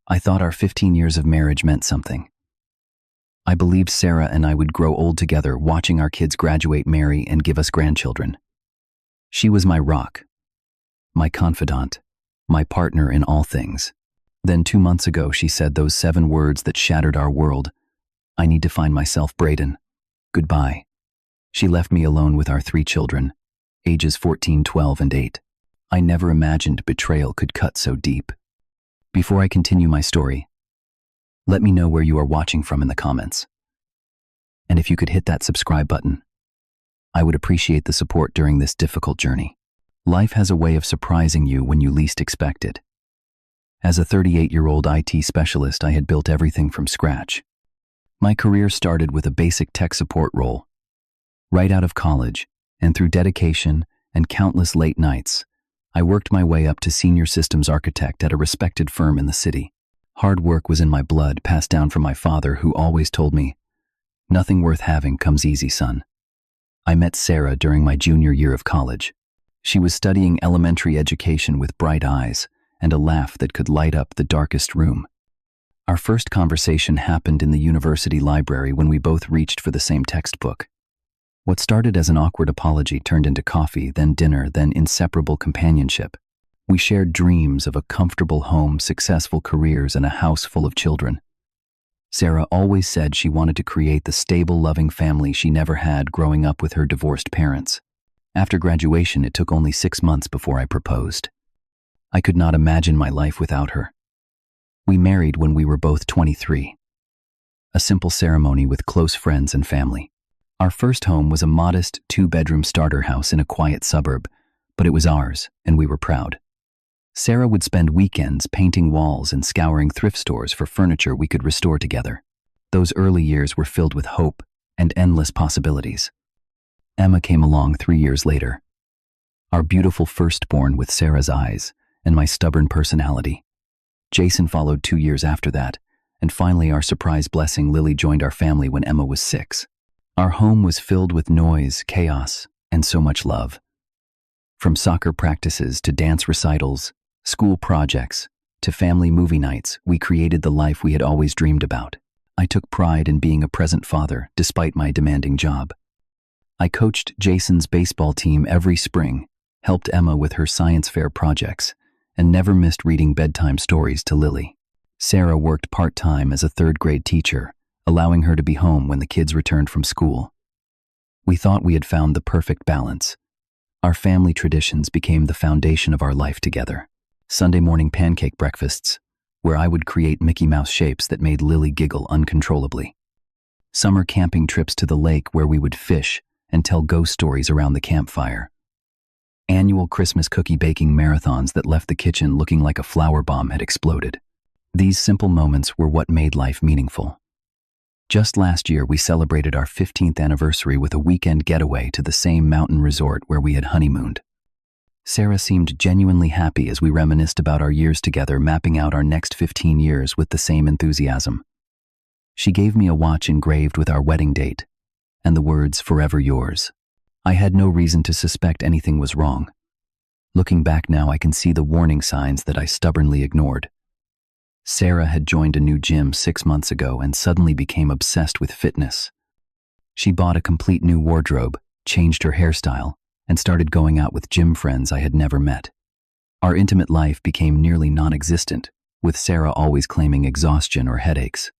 I thought our 15 years of marriage meant something. I believed Sarah and I would grow old together, watching our kids graduate, marry, and give us grandchildren. She was my rock, my confidant, my partner in all things. Then 2 months ago, she said those 7 words that shattered our world. I need to find myself, Braden. Goodbye. She left me alone with our 3 children, ages 14, 12, and 8. I never imagined betrayal could cut so deep. Before I continue my story, let me know where you are watching from in the comments. And if you could hit that subscribe button, I would appreciate the support during this difficult journey. Life has a way of surprising you when you least expect it. As a 38-year-old IT specialist, I had built everything from scratch. My career started with a basic tech support role. Right out of college, and through dedication and countless late nights, I worked my way up to senior systems architect at a respected firm in the city. Hard work was in my blood, passed down from my father, who always told me, "Nothing worth having comes easy, son." I met Sarah during my junior year of college. She was studying elementary education with bright eyes and a laugh that could light up the darkest room. Our first conversation happened in the university library when we both reached for the same textbook. What started as an awkward apology turned into coffee, then dinner, then inseparable companionship. We shared dreams of a comfortable home, successful careers, and a house full of children. Sarah always said she wanted to create the stable, loving family she never had growing up with her divorced parents. After graduation, it took only 6 months before I proposed. I could not imagine my life without her. We married when we were both 23. A simple ceremony with close friends and family. Our first home was a modest 2-bedroom starter house in a quiet suburb, but it was ours, and we were proud. Sarah would spend weekends painting walls and scouring thrift stores for furniture we could restore together. Those early years were filled with hope and endless possibilities. Emma came along 3 years later. Our beautiful firstborn with Sarah's eyes and my stubborn personality. Jason followed 2 years after that, and finally our surprise blessing, Lily, joined our family when Emma was 6. Our home was filled with noise, chaos, and so much love. From soccer practices to dance recitals, school projects, to family movie nights, we created the life we had always dreamed about. I took pride in being a present father, despite my demanding job. I coached Jason's baseball team every spring, helped Emma with her science fair projects, and never missed reading bedtime stories to Lily. Sarah worked part-time as a 3rd-grade teacher, allowing her to be home when the kids returned from school. We thought we had found the perfect balance. Our family traditions became the foundation of our life together. Sunday morning pancake breakfasts, where I would create Mickey Mouse shapes that made Lily giggle uncontrollably. Summer camping trips to the lake where we would fish and tell ghost stories around the campfire. Annual Christmas cookie baking marathons that left the kitchen looking like a flower bomb had exploded. These simple moments were what made life meaningful. Just last year, we celebrated our 15th anniversary with a weekend getaway to the same mountain resort where we had honeymooned. Sarah seemed genuinely happy as we reminisced about our years together, mapping out our next 15 years with the same enthusiasm. She gave me a watch engraved with our wedding date and the words, "Forever yours." I had no reason to suspect anything was wrong. Looking back now, I can see the warning signs that I stubbornly ignored. Sarah had joined a new gym 6 months ago and suddenly became obsessed with fitness. She bought a complete new wardrobe, changed her hairstyle, and started going out with gym friends I had never met. Our intimate life became nearly non-existent, with Sarah always claiming exhaustion or headaches.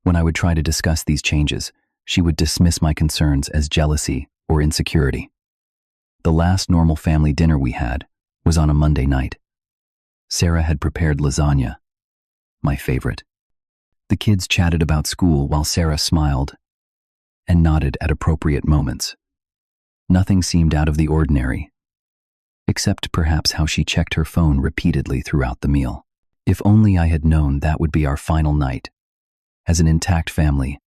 When I would try to discuss these changes, she would dismiss my concerns as jealousy or insecurity. The last normal family dinner we had was on a Monday night. Sarah had prepared lasagna, my favorite. The kids chatted about school while Sarah smiled and nodded at appropriate moments. Nothing seemed out of the ordinary, except perhaps how she checked her phone repeatedly throughout the meal. If only I had known that would be our final night. As an intact family,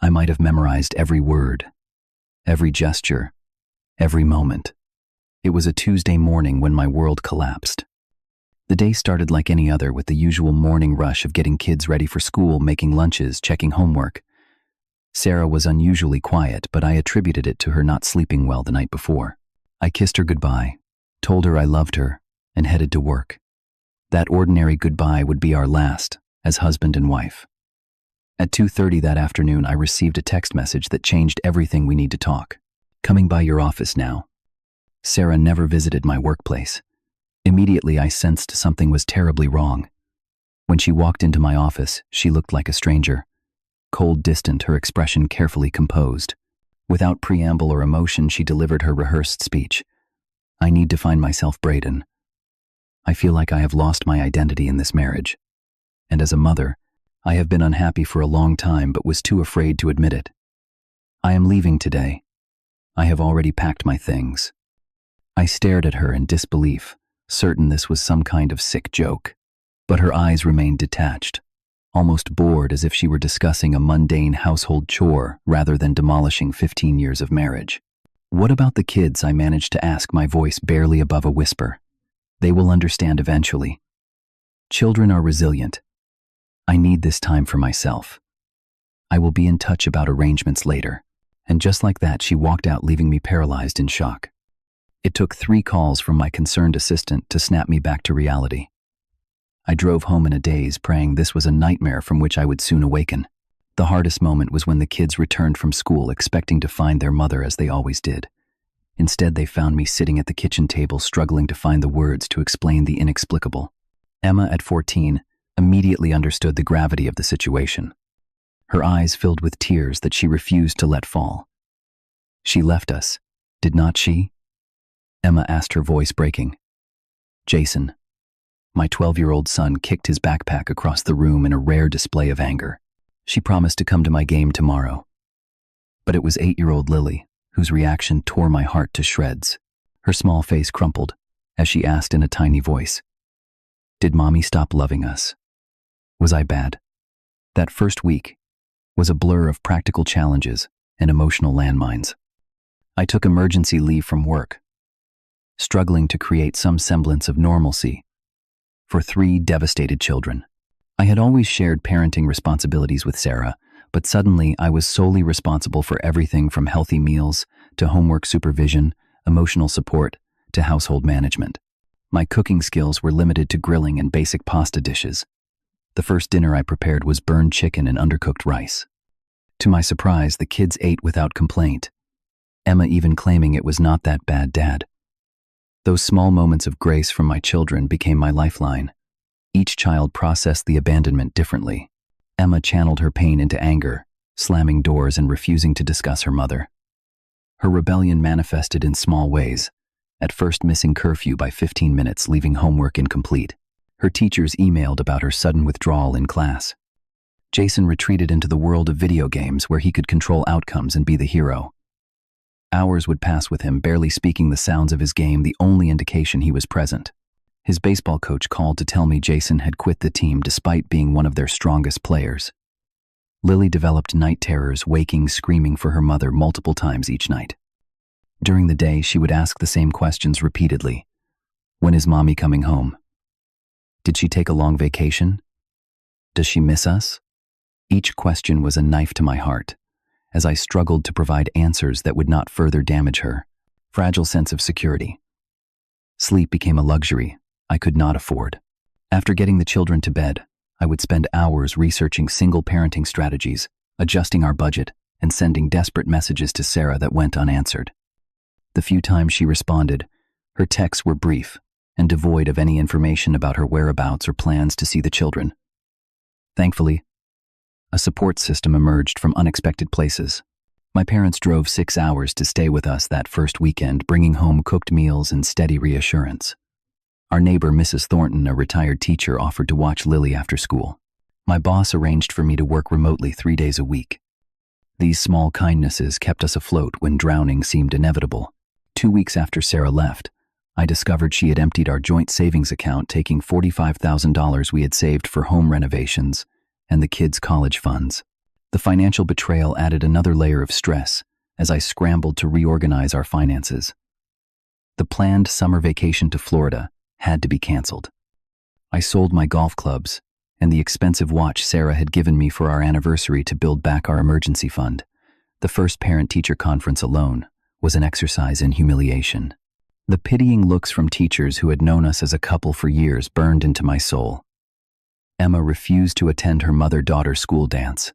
I might have memorized every word, every gesture, every moment. It was a Tuesday morning when my world collapsed. The day started like any other, with the usual morning rush of getting kids ready for school, making lunches, checking homework. Sarah was unusually quiet, but I attributed it to her not sleeping well the night before. I kissed her goodbye, told her I loved her, and headed to work. That ordinary goodbye would be our last, as husband and wife. At 2:30 that afternoon, I received a text message that changed everything. We need to talk. Coming by your office now. Sarah never visited my workplace. Immediately, I sensed something was terribly wrong. When she walked into my office, she looked like a stranger. Cold, distant, her expression carefully composed. Without preamble or emotion, she delivered her rehearsed speech. I need to find myself, Braden. I feel like I have lost my identity in this marriage. And as a mother, I have been unhappy for a long time but was too afraid to admit it. I am leaving today. I have already packed my things. I stared at her in disbelief, certain this was some kind of sick joke. But her eyes remained detached, almost bored, as if she were discussing a mundane household chore rather than demolishing 15 years of marriage. What about the kids? I managed to ask, my voice barely above a whisper. They will understand eventually. Children are resilient. I need this time for myself. I will be in touch about arrangements later. And just like that, she walked out, leaving me paralyzed in shock. It took 3 calls from my concerned assistant to snap me back to reality. I drove home in a daze, praying this was a nightmare from which I would soon awaken. The hardest moment was when the kids returned from school, expecting to find their mother as they always did. Instead, they found me sitting at the kitchen table, struggling to find the words to explain the inexplicable. Emma, at 14, immediately understood the gravity of the situation. Her eyes filled with tears that she refused to let fall. She left us, did not she? Emma asked, her voice breaking. Jason. My 12-year-old son kicked his backpack across the room in a rare display of anger. She promised to come to my game tomorrow. But it was 8-year-old Lily, whose reaction tore my heart to shreds. Her small face crumpled as she asked in a tiny voice, "Did Mommy stop loving us? Was I bad?" That first week was a blur of practical challenges and emotional landmines. I took emergency leave from work, struggling to create some semblance of normalcy for 3 devastated children. I had always shared parenting responsibilities with Sarah, but suddenly I was solely responsible for everything from healthy meals to homework supervision, emotional support, to household management. My cooking skills were limited to grilling and basic pasta dishes. The first dinner I prepared was burned chicken and undercooked rice. To my surprise, the kids ate without complaint, Emma even claiming it was not that bad, Dad. Those small moments of grace from my children became my lifeline. Each child processed the abandonment differently. Emma channeled her pain into anger, slamming doors and refusing to discuss her mother. Her rebellion manifested in small ways, at first missing curfew by 15 minutes, leaving homework incomplete. Her teachers emailed about her sudden withdrawal in class. Jason retreated into the world of video games where he could control outcomes and be the hero. Hours would pass with him barely speaking, the sounds of his game the only indication he was present. His baseball coach called to tell me Jason had quit the team despite being one of their strongest players. Lily developed night terrors, waking, screaming for her mother multiple times each night. During the day, she would ask the same questions repeatedly. When is Mommy coming home? Did she take a long vacation? Does she miss us? Each question was a knife to my heart, as I struggled to provide answers that would not further damage her fragile sense of security. Sleep became a luxury I could not afford. After getting the children to bed, I would spend hours researching single parenting strategies, adjusting our budget, and sending desperate messages to Sarah that went unanswered. The few times she responded, her texts were brief and devoid of any information about her whereabouts or plans to see the children. Thankfully, a support system emerged from unexpected places. My parents drove 6 hours to stay with us that first weekend, bringing home cooked meals and steady reassurance. Our neighbor, Mrs. Thornton, a retired teacher, offered to watch Lily after school. My boss arranged for me to work remotely 3 days a week. These small kindnesses kept us afloat when drowning seemed inevitable. 2 weeks after Sarah left, I discovered she had emptied our joint savings account, taking $45,000 we had saved for home renovations and the kids' college funds. The financial betrayal added another layer of stress as I scrambled to reorganize our finances. The planned summer vacation to Florida had to be canceled. I sold my golf clubs and the expensive watch Sarah had given me for our anniversary to build back our emergency fund. The first parent-teacher conference alone was an exercise in humiliation. The pitying looks from teachers who had known us as a couple for years burned into my soul. Emma refused to attend her mother-daughter school dance.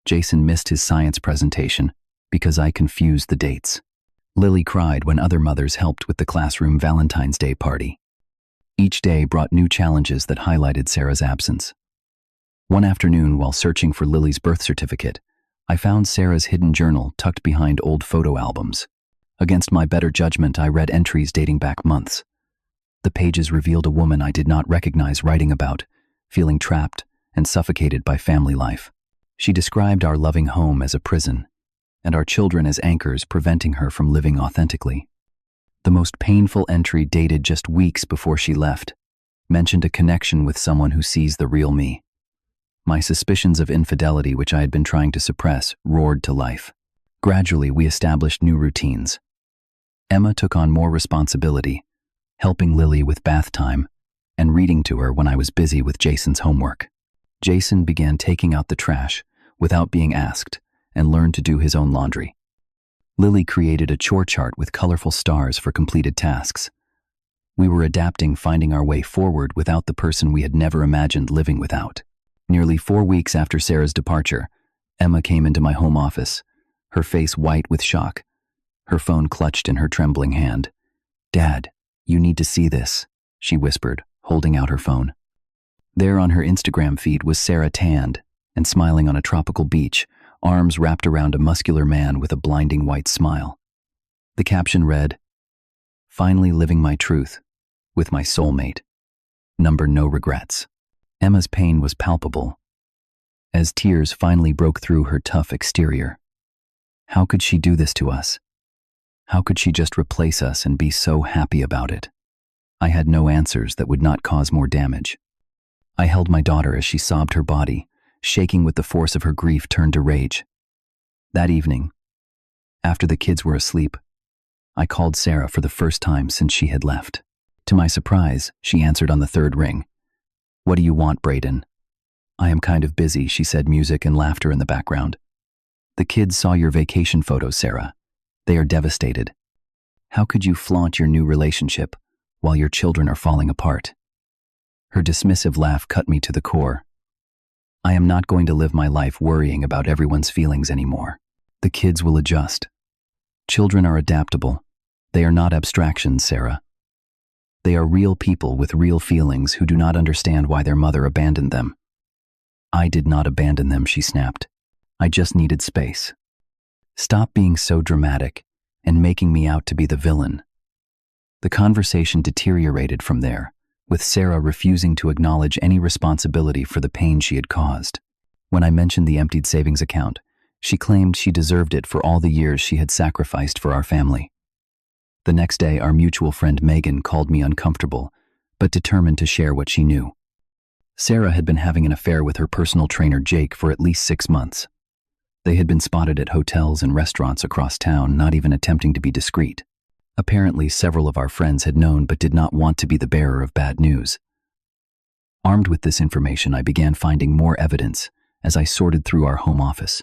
Jason missed his science presentation because I confused the dates. Lily cried when other mothers helped with the classroom Valentine's Day party. Each day brought new challenges that highlighted Sarah's absence. One afternoon, while searching for Lily's birth certificate, I found Sarah's hidden journal tucked behind old photo albums. Against my better judgment, I read entries dating back months. The pages revealed a woman I did not recognize writing about, feeling trapped and suffocated by family life. She described our loving home as a prison, and our children as anchors preventing her from living authentically. The most painful entry, dated just weeks before she left, mentioned a connection with someone who sees the real me. My suspicions of infidelity, which I had been trying to suppress, roared to life. Gradually, we established new routines. Emma took on more responsibility, helping Lily with bath time and reading to her when I was busy with Jason's homework. Jason began taking out the trash without being asked and learned to do his own laundry. Lily created a chore chart with colorful stars for completed tasks. We were adapting, finding our way forward without the person we had never imagined living without. Nearly 4 weeks after Sarah's departure, Emma came into my home office, her face white with shock, her phone clutched in her trembling hand. "Dad, you need to see this," she whispered, holding out her phone. There on her Instagram feed was Sarah, tanned and smiling on a tropical beach, arms wrapped around a muscular man with a blinding white smile. The caption read, "Finally living my truth with my soulmate. Number no regrets." Emma's pain was palpable, as tears finally broke through her tough exterior. How could she do this to us? How could she just replace us and be so happy about it? I had no answers that would not cause more damage. I held my daughter as she sobbed, her body, shaking with the force of her grief, turned to rage. That evening, after the kids were asleep, I called Sarah for the first time since she had left. To my surprise, she answered on the third ring. "What do you want, Brayden?" "I am kind of busy," she said, music and laughter in the background. "The kids saw your vacation photos, Sarah. They are devastated. How could you flaunt your new relationship while your children are falling apart?" Her dismissive laugh cut me to the core. I am not going to live my life worrying about everyone's feelings anymore. The kids will adjust. Children are adaptable. They are not abstractions, Sarah. They are real people with real feelings who do not understand why their mother abandoned them. "I did not abandon them," she snapped. "I just needed space. Stop being so dramatic and making me out to be the villain." The conversation deteriorated from there, with Sarah refusing to acknowledge any responsibility for the pain she had caused. When I mentioned the emptied savings account, she claimed she deserved it for all the years she had sacrificed for our family. The next day, our mutual friend Megan called me uncomfortable, but determined to share what she knew. Sarah had been having an affair with her personal trainer Jake for at least 6 months. They had been spotted at hotels and restaurants across town, not even attempting to be discreet. Apparently, several of our friends had known but did not want to be the bearer of bad news. Armed with this information, I began finding more evidence as I sorted through our home office.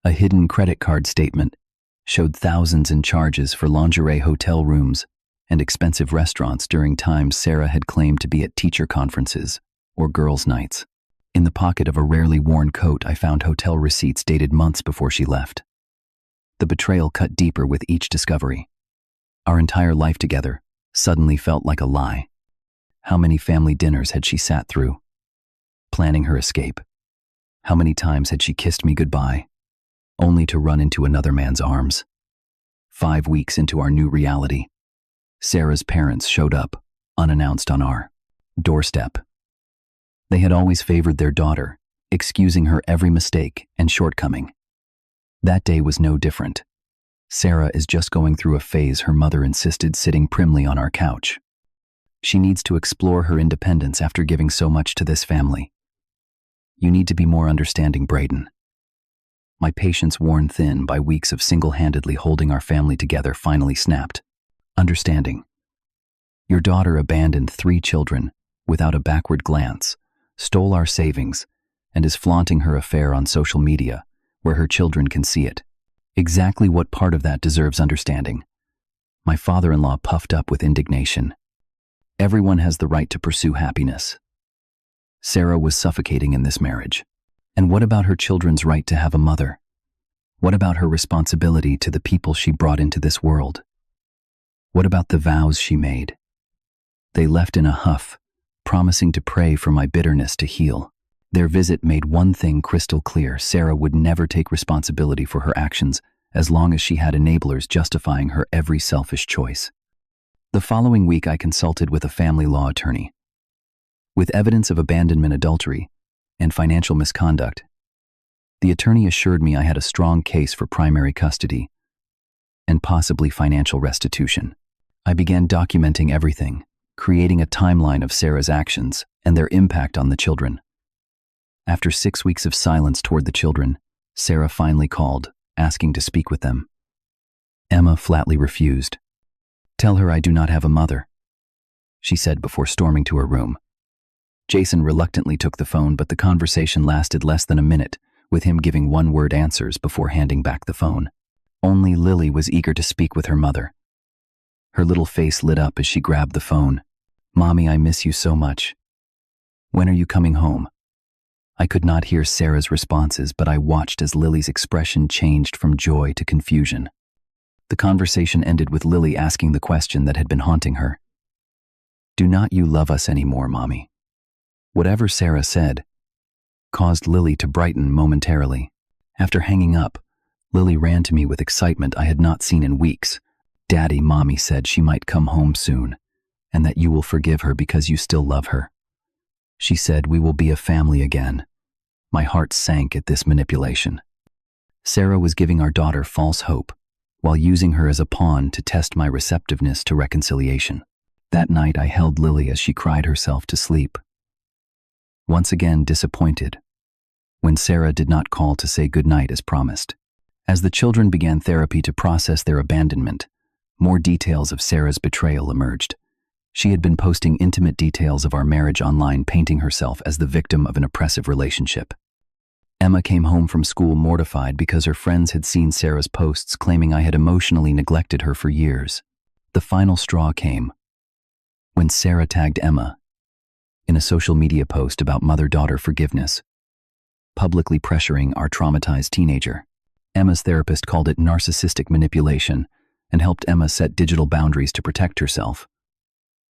A hidden credit card statement showed thousands in charges for lingerie hotel rooms and expensive restaurants during times Sarah had claimed to be at teacher conferences or girls' nights. In the pocket of a rarely worn coat, I found hotel receipts dated months before she left. The betrayal cut deeper with each discovery. Our entire life together suddenly felt like a lie. How many family dinners had she sat through, planning her escape? How many times had she kissed me goodbye, only to run into another man's arms? 5 weeks into our new reality, Sarah's parents showed up, unannounced, on our doorstep. They had always favored their daughter, excusing her every mistake and shortcoming. That day was no different. Sarah is just going through a phase, her mother insisted, sitting primly on our couch. She needs to explore her independence after giving so much to this family. You need to be more understanding, Brayden. My patience, worn thin by weeks of single-handedly holding our family together, finally snapped. Understanding. Your daughter abandoned 3 children without a backward glance, stole our savings, and is flaunting her affair on social media, where her children can see it. Exactly what part of that deserves understanding? My father-in-law puffed up with indignation. Everyone has the right to pursue happiness. Sarah was suffocating in this marriage. And what about her children's right to have a mother? What about her responsibility to the people she brought into this world? What about the vows she made? They left in a huff, promising to pray for my bitterness to heal. Their visit made one thing crystal clear: Sarah would never take responsibility for her actions as long as she had enablers justifying her every selfish choice. The following week, I consulted with a family law attorney. With evidence of abandonment, adultery, and financial misconduct, the attorney assured me I had a strong case for primary custody and possibly financial restitution. I began documenting everything, creating a timeline of Sarah's actions and their impact on the children. After 6 weeks of silence toward the children, Sarah finally called, asking to speak with them. Emma flatly refused. "Tell her I do not have a mother," she said before storming to her room. Jason reluctantly took the phone, but the conversation lasted less than a minute, with him giving one-word answers before handing back the phone. Only Lily was eager to speak with her mother. Her little face lit up as she grabbed the phone. "Mommy, I miss you so much. When are you coming home?" I could not hear Sarah's responses, but I watched as Lily's expression changed from joy to confusion. The conversation ended with Lily asking the question that had been haunting her. "Do not you love us anymore, Mommy?" Whatever Sarah said caused Lily to brighten momentarily. After hanging up, Lily ran to me with excitement I had not seen in weeks. "Daddy, Mommy said she might come home soon, and that you will forgive her because you still love her. She said we will be a family again." My heart sank at this manipulation. Sarah was giving our daughter false hope, while using her as a pawn to test my receptiveness to reconciliation. That night, I held Lily as she cried herself to sleep. Once again disappointed when Sarah did not call to say goodnight as promised. As the children began therapy to process their abandonment, more details of Sarah's betrayal emerged. She had been posting intimate details of our marriage online, painting herself as the victim of an oppressive relationship. Emma came home from school mortified because her friends had seen Sarah's posts claiming I had emotionally neglected her for years. The final straw came when Sarah tagged Emma in a social media post about mother-daughter forgiveness, publicly pressuring our traumatized teenager. Emma's therapist called it narcissistic manipulation and helped Emma set digital boundaries to protect herself.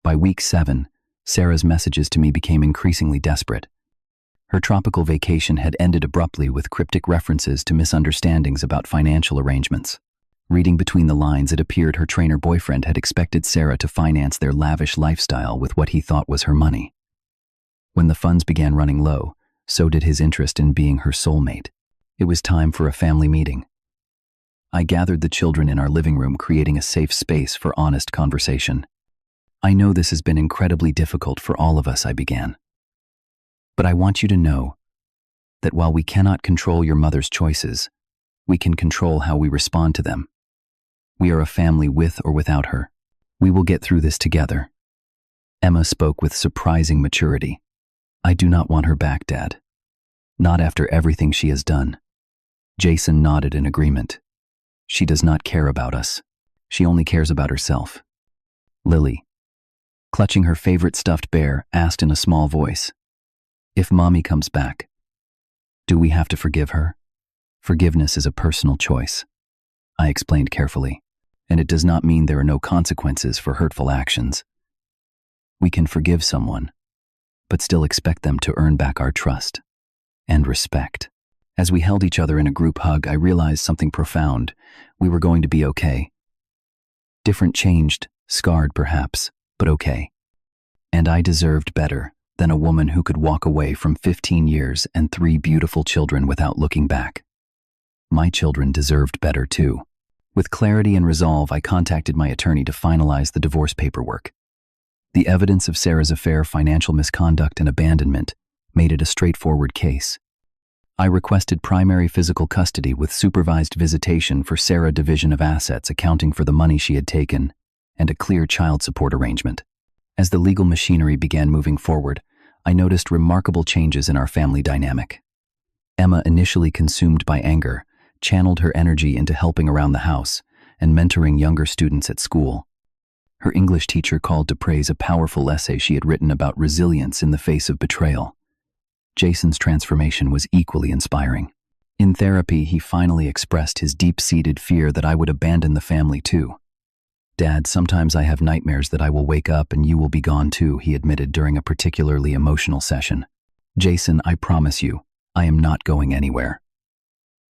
By week 7, Sarah's messages to me became increasingly desperate. Her tropical vacation had ended abruptly with cryptic references to misunderstandings about financial arrangements. Reading between the lines, it appeared her trainer boyfriend had expected Sarah to finance their lavish lifestyle with what he thought was her money. When the funds began running low, so did his interest in being her soulmate. It was time for a family meeting. I gathered the children in our living room, creating a safe space for honest conversation. "I know this has been incredibly difficult for all of us," I began. "But I want you to know that while we cannot control your mother's choices, we can control how we respond to them. We are a family with or without her. We will get through this together." Emma spoke with surprising maturity. "I do not want her back, Dad. Not after everything she has done." Jason nodded in agreement. "She does not care about us. She only cares about herself." Lily, clutching her favorite stuffed bear, asked in a small voice, "If Mommy comes back, do we have to forgive her?" "Forgiveness is a personal choice," I explained carefully, "and it does not mean there are no consequences for hurtful actions. We can forgive someone, but still expect them to earn back our trust and respect." As we held each other in a group hug, I realized something profound. We were going to be okay. Different, changed, scarred perhaps, but okay. And I deserved better than a woman who could walk away from 15 years and 3 beautiful children without looking back. My children deserved better too. With clarity and resolve, I contacted my attorney to finalize the divorce paperwork. The evidence of Sarah's affair, financial misconduct, and abandonment made it a straightforward case. I requested primary physical custody with supervised visitation for Sarah, division of assets accounting for the money she had taken, and a clear child support arrangement. As the legal machinery began moving forward, I noticed remarkable changes in our family dynamic. Emma, initially consumed by anger, channeled her energy into helping around the house and mentoring younger students at school. Her English teacher called to praise a powerful essay she had written about resilience in the face of betrayal. Jason's transformation was equally inspiring. In therapy, he finally expressed his deep-seated fear that I would abandon the family too. "Dad, sometimes I have nightmares that I will wake up and you will be gone too," he admitted during a particularly emotional session. "Jason, I promise you, I am not going anywhere,"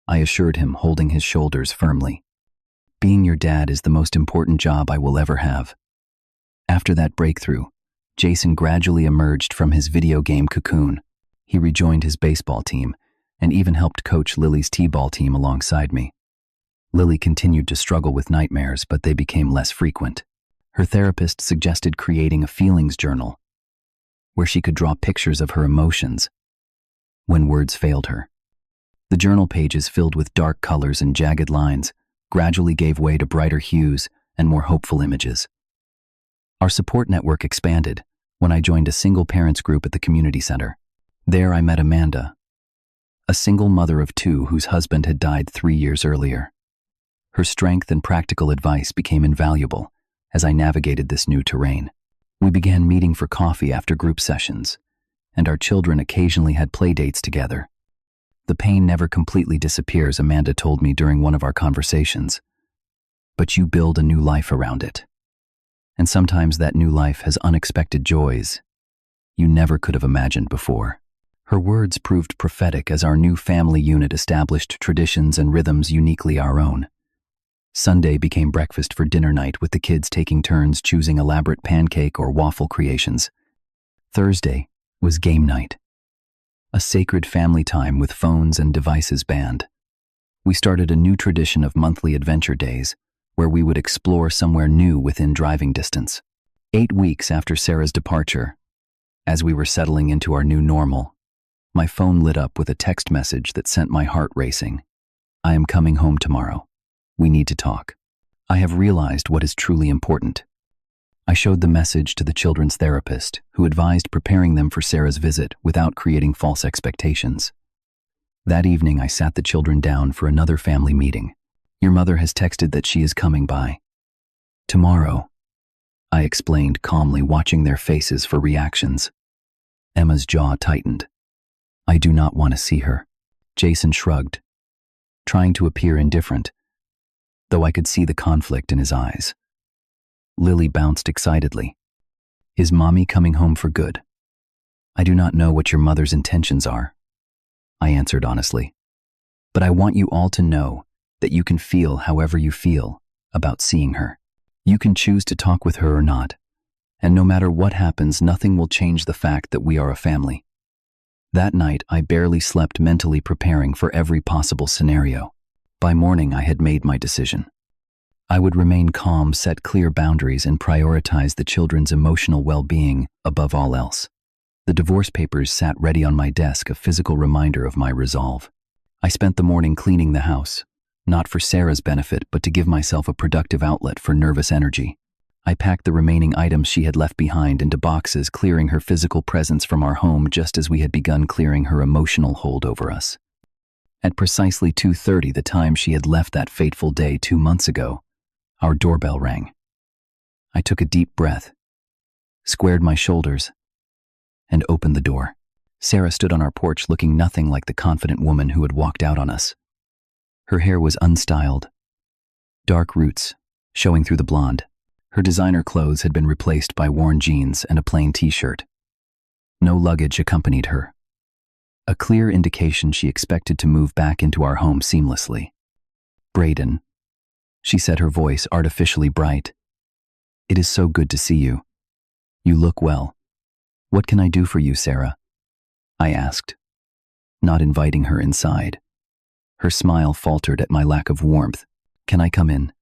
I assured him, holding his shoulders firmly. "Being your dad is the most important job I will ever have." After that breakthrough, Jason gradually emerged from his video game cocoon. He rejoined his baseball team and even helped coach Lily's t-ball team alongside me. Lily continued to struggle with nightmares, but they became less frequent. Her therapist suggested creating a feelings journal where she could draw pictures of her emotions when words failed her. The journal pages, filled with dark colors and jagged lines, gradually gave way to brighter hues and more hopeful images. Our support network expanded when I joined a single parents group at the community center. There I met Amanda, a single mother of two whose husband had died 3 years earlier. Her strength and practical advice became invaluable as I navigated this new terrain. We began meeting for coffee after group sessions, and our children occasionally had play dates together. "The pain never completely disappears," Amanda told me during one of our conversations, "but you build a new life around it. And sometimes that new life has unexpected joys you never could have imagined before." Her words proved prophetic as our new family unit established traditions and rhythms uniquely our own. Sunday became breakfast for dinner night, with the kids taking turns choosing elaborate pancake or waffle creations. Thursday was game night, a sacred family time with phones and devices banned. We started a new tradition of monthly adventure days, where we would explore somewhere new within driving distance. 8 weeks after Sarah's departure, as we were settling into our new normal, my phone lit up with a text message that sent my heart racing. "I am coming home tomorrow. We need to talk. I have realized what is truly important." I showed the message to the children's therapist, who advised preparing them for Sarah's visit without creating false expectations. That evening, I sat the children down for another family meeting. "Your mother has texted that she is coming by tomorrow," I explained calmly, watching their faces for reactions. Emma's jaw tightened. "I do not want to see her." Jason shrugged, trying to appear indifferent, though I could see the conflict in his eyes. Lily bounced excitedly. "Is mommy coming home for good?" "I do not know what your mother's intentions are," I answered honestly. "But I want you all to know that you can feel however you feel about seeing her. You can choose to talk with her or not, and no matter what happens, nothing will change the fact that we are a family." That night, I barely slept, mentally preparing for every possible scenario. By morning, I had made my decision. I would remain calm, set clear boundaries, and prioritize the children's emotional well-being above all else. The divorce papers sat ready on my desk, a physical reminder of my resolve. I spent the morning cleaning the house, not for Sarah's benefit, but to give myself a productive outlet for nervous energy. I packed the remaining items she had left behind into boxes, clearing her physical presence from our home just as we had begun clearing her emotional hold over us. At precisely 2:30, the time she had left that fateful day 2 months ago, our doorbell rang. I took a deep breath, squared my shoulders, and opened the door. Sarah stood on our porch, looking nothing like the confident woman who had walked out on us. Her hair was unstyled, dark roots showing through the blonde. Her designer clothes had been replaced by worn jeans and a plain t-shirt. No luggage accompanied her, a clear indication she expected to move back into our home seamlessly. "Brayden," she said, her voice artificially bright. "It is so good to see you. You look well. What can I do for you, Sarah?" I asked, not inviting her inside. Her smile faltered at my lack of warmth. "Can I come in?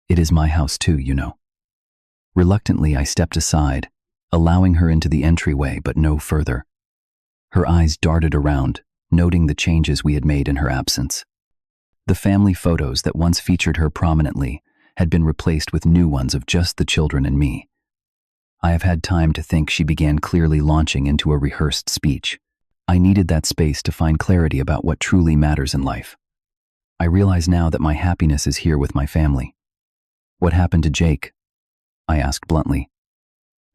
It is my house too, you know." Reluctantly, I stepped aside, allowing her into the entryway, but no further. Her eyes darted around, noting the changes we had made in her absence. The family photos that once featured her prominently had been replaced with new ones of just the children and me. I have had time to think, she began, clearly launching into a rehearsed speech. I needed that space to find clarity about what truly matters in life. I realize now that my happiness is here with my family. "What happened to Jake?" I asked bluntly.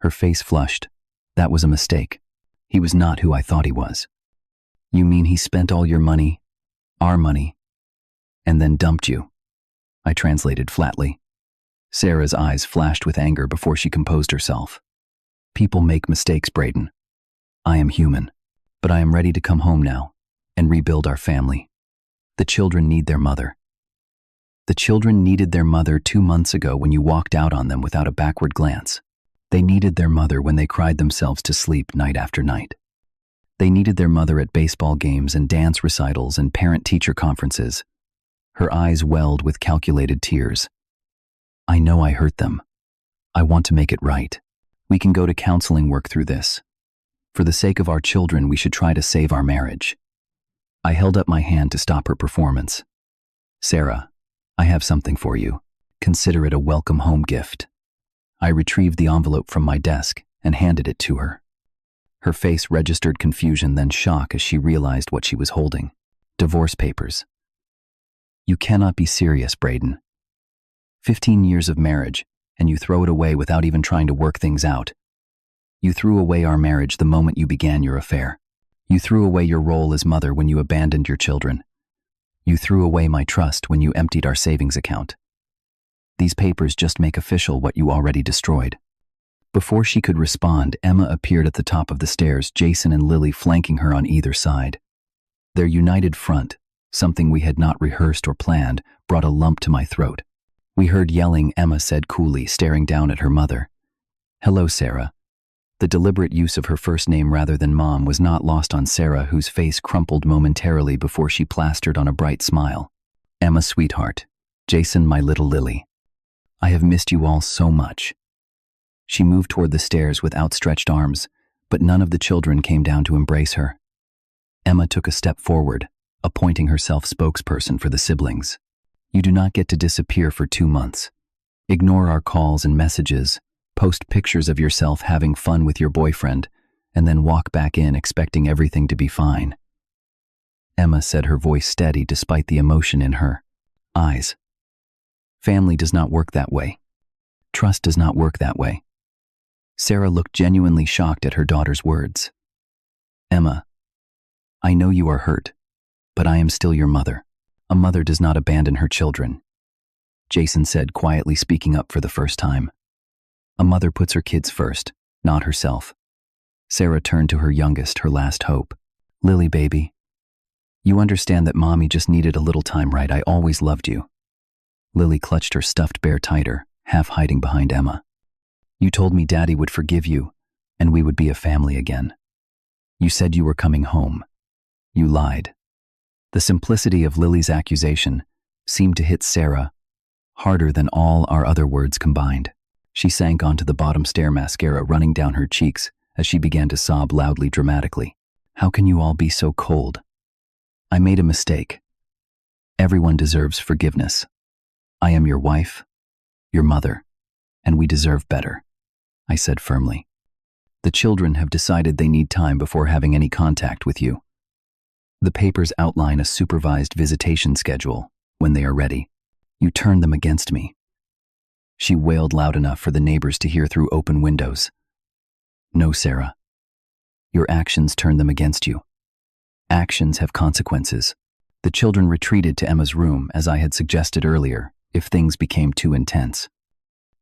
Her face flushed. "That was a mistake. He was not who I thought he was." You mean he spent all your money, our money, and then dumped you? I translated flatly. Sarah's eyes flashed with anger before she composed herself. People make mistakes, Braden. I am human, but I am ready to come home now and rebuild our family. The children need their mother. The children needed their mother 2 months ago when you walked out on them without a backward glance. They needed their mother when they cried themselves to sleep night after night. They needed their mother at baseball games and dance recitals and parent-teacher conferences. Her eyes welled with calculated tears. I know I hurt them. I want to make it right. We can go to counseling work through this. For the sake of our children, we should try to save our marriage. I held up my hand to stop her performance. Sarah, I have something for you. Consider it a welcome home gift. I retrieved the envelope from my desk and handed it to her. Her face registered confusion, then shock as she realized what she was holding. Divorce papers. You cannot be serious, Braden. 15 years of marriage, and you throw it away without even trying to work things out. You threw away our marriage the moment you began your affair. You threw away your role as mother when you abandoned your children. You threw away my trust when you emptied our savings account. These papers just make official what you already destroyed. Before she could respond, Emma appeared at the top of the stairs, Jason and Lily flanking her on either side. Their united front, something we had not rehearsed or planned, brought a lump to my throat. We heard yelling, Emma said coolly, staring down at her mother. Hello, Sarah. The deliberate use of her first name rather than Mom was not lost on Sarah, whose face crumpled momentarily before she plastered on a bright smile. Emma, sweetheart. Jason, my little Lily. I have missed you all so much. She moved toward the stairs with outstretched arms, but none of the children came down to embrace her. Emma took a step forward, appointing herself spokesperson for the siblings. You do not get to disappear for 2 months. Ignore our calls and messages, post pictures of yourself having fun with your boyfriend, and then walk back in expecting everything to be fine. Emma said, her voice steady despite the emotion in her eyes. Family does not work that way. Trust does not work that way. Sarah looked genuinely shocked at her daughter's words. Emma, I know you are hurt, but I am still your mother. A mother does not abandon her children. Jason said, quietly, speaking up for the first time. A mother puts her kids first, not herself. Sarah turned to her youngest, her last hope. Lily, baby, you understand that Mommy just needed a little time, right? I always loved you. Lily clutched her stuffed bear tighter, half hiding behind Emma. You told me Daddy would forgive you, and we would be a family again. You said you were coming home. You lied. The simplicity of Lily's accusation seemed to hit Sarah harder than all our other words combined. She sank onto the bottom stair, mascara running down her cheeks as she began to sob loudly, dramatically. How can you all be so cold? I made a mistake. Everyone deserves forgiveness. I am your wife, your mother, and we deserve better, I said firmly. The children have decided they need time before having any contact with you. The papers outline a supervised visitation schedule when they are ready. You turned them against me. She wailed loud enough for the neighbors to hear through open windows. No, Sarah. Your actions turned them against you. Actions have consequences. The children retreated to Emma's room, as I had suggested earlier, if things became too intense.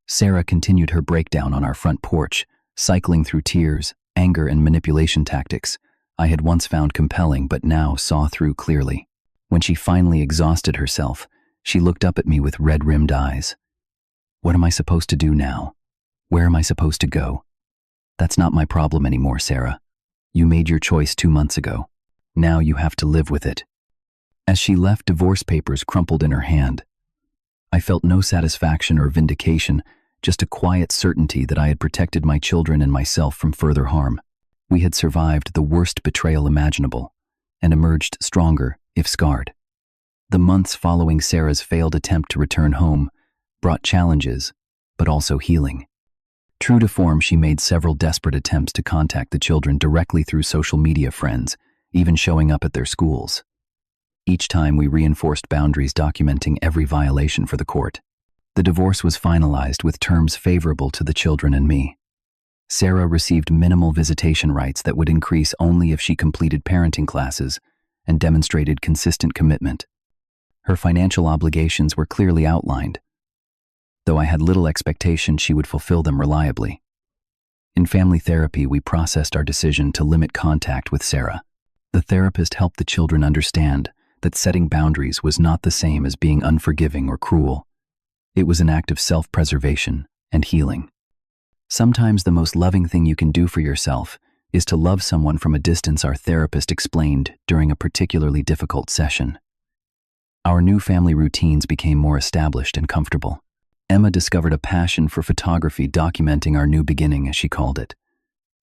Sarah continued her breakdown on our front porch, cycling through tears, anger, and manipulation tactics I had once found compelling but now saw through clearly. When she finally exhausted herself, she looked up at me with red-rimmed eyes. What am I supposed to do now? Where am I supposed to go? That's not my problem anymore, Sarah. You made your choice 2 months ago. Now you have to live with it. As she left, divorce papers crumpled in her hand. I felt no satisfaction or vindication, just a quiet certainty that I had protected my children and myself from further harm. We had survived the worst betrayal imaginable, and emerged stronger, if scarred. The months following Sarah's failed attempt to return home brought challenges, but also healing. True to form, she made several desperate attempts to contact the children directly through social media friends, even showing up at their schools. Each time we reinforced boundaries, documenting every violation for the court. The divorce was finalized with terms favorable to the children and me. Sarah received minimal visitation rights that would increase only if she completed parenting classes and demonstrated consistent commitment. Her financial obligations were clearly outlined, though I had little expectation she would fulfill them reliably. In family therapy, we processed our decision to limit contact with Sarah. The therapist helped the children understand that setting boundaries was not the same as being unforgiving or cruel. It was an act of self-preservation and healing. Sometimes the most loving thing you can do for yourself is to love someone from a distance, our therapist explained during a particularly difficult session. Our new family routines became more established and comfortable. Emma discovered a passion for photography, documenting our new beginning, as she called it.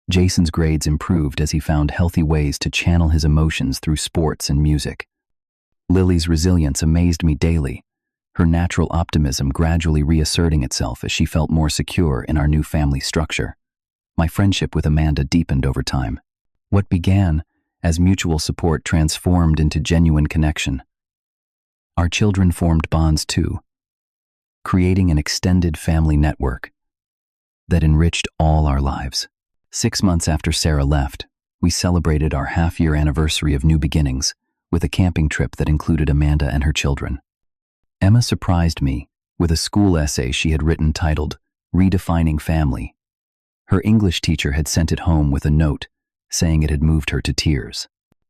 Jason's grades improved as he found healthy ways to channel his emotions through sports and music. Lily's resilience amazed me daily, her natural optimism gradually reasserting itself as she felt more secure in our new family structure. My friendship with Amanda deepened over time. What began as mutual support transformed into genuine connection. Our children formed bonds too, creating an extended family network that enriched all our lives. 6 months after Sarah left, we celebrated our half-year anniversary of new beginnings with a camping trip that included Amanda and her children. Emma surprised me with a school essay she had written titled Redefining Family. Her English teacher had sent it home with a note saying it had moved her to tears.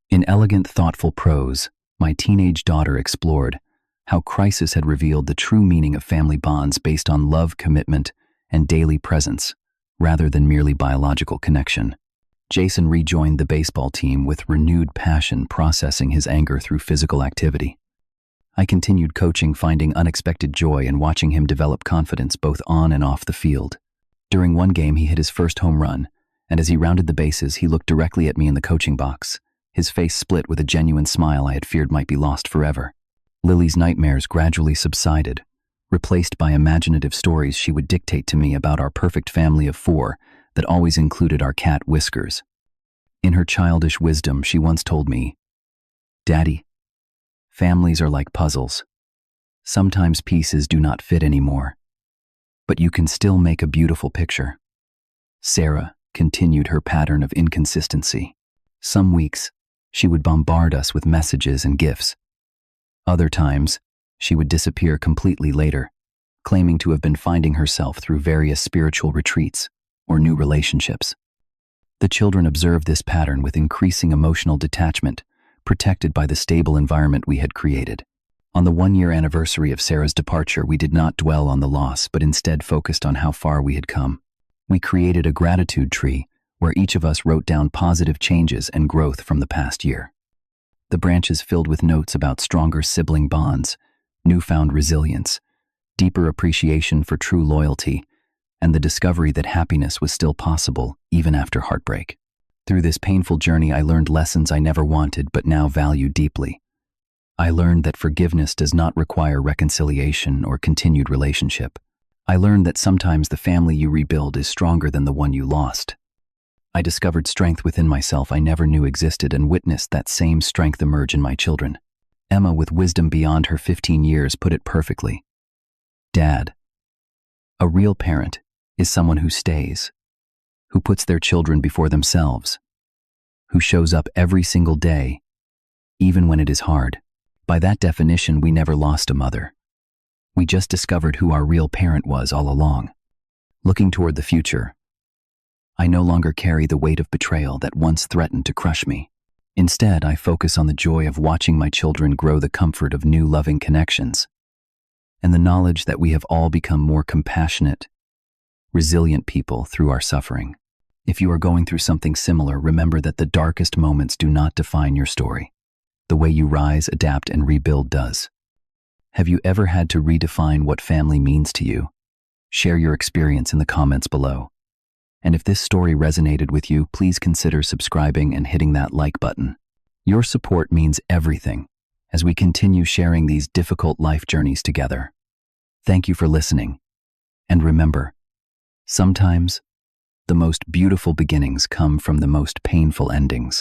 In elegant, thoughtful prose, my teenage daughter explored how crisis had revealed the true meaning of family bonds based on love, commitment, and daily presence, rather than merely biological connection. Jason rejoined the baseball team with renewed passion, processing his anger through physical activity. I continued coaching, finding unexpected joy in watching him develop confidence both on and off the field. During one game, he hit his first home run, and as he rounded the bases, he looked directly at me in the coaching box. His face split with a genuine smile I had feared might be lost forever. Lily's nightmares gradually subsided, replaced by imaginative stories she would dictate to me about our perfect family of 4 that always included our cat Whiskers. In her childish wisdom, she once told me, "Daddy, families are like puzzles. Sometimes pieces do not fit anymore, but you can still make a beautiful picture." Sarah continued her pattern of inconsistency. Some weeks, she would bombard us with messages and gifts. Other times, she would disappear completely later, claiming to have been finding herself through various spiritual retreats or new relationships. The children observed this pattern with increasing emotional detachment, protected by the stable environment we had created. On the 1-year anniversary of Sarah's departure, we did not dwell on the loss, but instead focused on how far we had come. We created a gratitude tree where each of us wrote down positive changes and growth from the past year. The branches filled with notes about stronger sibling bonds, newfound resilience, deeper appreciation for true loyalty, and the discovery that happiness was still possible even after heartbreak. Through this painful journey, I learned lessons I never wanted but now value deeply. I learned that forgiveness does not require reconciliation or continued relationship. I learned that sometimes the family you rebuild is stronger than the one you lost. I discovered strength within myself I never knew existed and witnessed that same strength emerge in my children. Emma, with wisdom beyond her 15 years, put it perfectly. "Dad, a real parent is someone who stays, who puts their children before themselves, who shows up every single day, even when it is hard." By that definition, we never lost a mother. We just discovered who our real parent was all along. Looking toward the future, I no longer carry the weight of betrayal that once threatened to crush me. Instead, I focus on the joy of watching my children grow, the comfort of new loving connections, and the knowledge that we have all become more compassionate, resilient people through our suffering. If you are going through something similar, remember that the darkest moments do not define your story. The way you rise, adapt, and rebuild does. Have you ever had to redefine what family means to you? Share your experience in the comments below. And if this story resonated with you, please consider subscribing and hitting that like button. Your support means everything as we continue sharing these difficult life journeys together. Thank you for listening. And remember, sometimes the most beautiful beginnings come from the most painful endings.